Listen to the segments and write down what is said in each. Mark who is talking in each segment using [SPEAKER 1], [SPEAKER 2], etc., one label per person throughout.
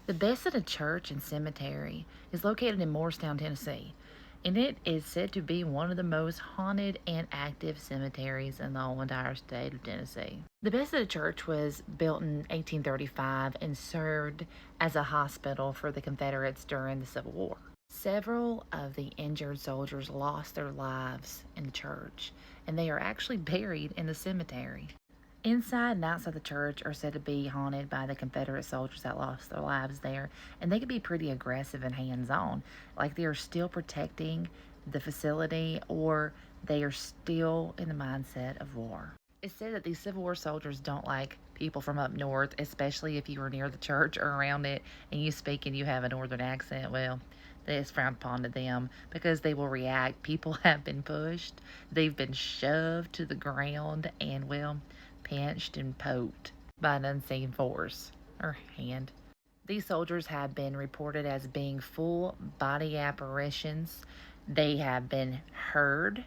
[SPEAKER 1] The Bethesda Church and Cemetery is located in Morristown, Tennessee, and it is said to be one of the most haunted and active cemeteries in the whole entire state of Tennessee. The Bethesda Church was built in 1835 and served as a hospital for the Confederates during the Civil War. Several of the injured soldiers lost their lives in the church, and they are actually buried in the cemetery. Inside and outside the church are said to be haunted by the Confederate soldiers that lost their lives there, and they can be pretty aggressive and hands on. Like they are still protecting the facility, or they are still in the mindset of war. It's said that these Civil War soldiers don't like people from up north, especially if you are near the church or around it and you speak and you have a northern accent. Well, that is frowned upon to them because they will react. People have been pushed, they've been shoved to the ground, and well, pinched and poked by an unseen force or hand. These soldiers have been reported as being full body apparitions. They have been heard,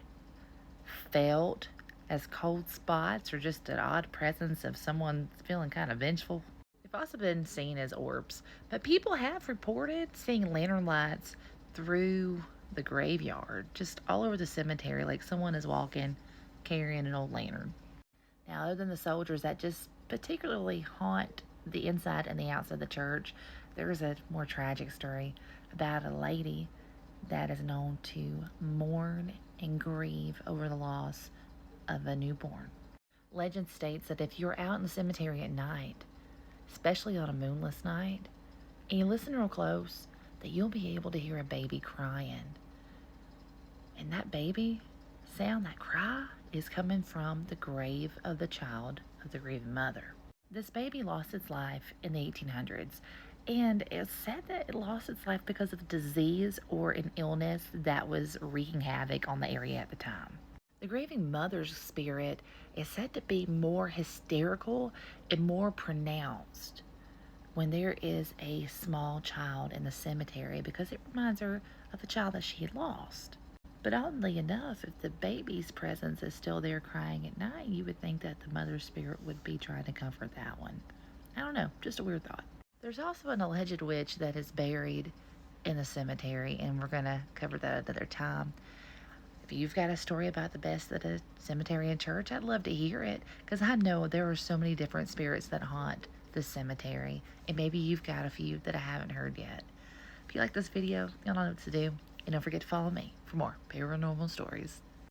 [SPEAKER 1] felt as cold spots, or just an odd presence of someone feeling kind of vengeful. They've also been seen as orbs, but people have reported seeing lantern lights through the graveyard, just all over the cemetery, like someone is walking carrying an old lantern. Now, other than the soldiers that just particularly haunt the inside and the outside of the church, there is a more tragic story about a lady that is known to mourn and grieve over the loss of a newborn. Legend states that if you're out in the cemetery at night, especially on a moonless night, and you listen real close, that you'll be able to hear a baby crying. And that baby sound, that cry, is coming from the grave of the child of the grieving mother. This baby lost its life in the 1800s, and it's said that it lost its life because of disease or an illness that was wreaking havoc on the area at the time. The grieving mother's spirit is said to be more hysterical and more pronounced when there is a small child in the cemetery because it reminds her of the child that she had lost. But oddly enough, if the baby's presence is still there crying at night, you would think that the mother's spirit would be trying to comfort that one. I don't know, just a weird thought. There's also an alleged witch that is buried in the cemetery, and we're going to cover that another time. If you've got a story about the Bethesda Cemetery and Church, I'd love to hear it, because I know there are so many different spirits that haunt the cemetery, and maybe you've got a few that I haven't heard yet. If you like this video, you'll know what to do. And don't forget to follow me for more paranormal stories.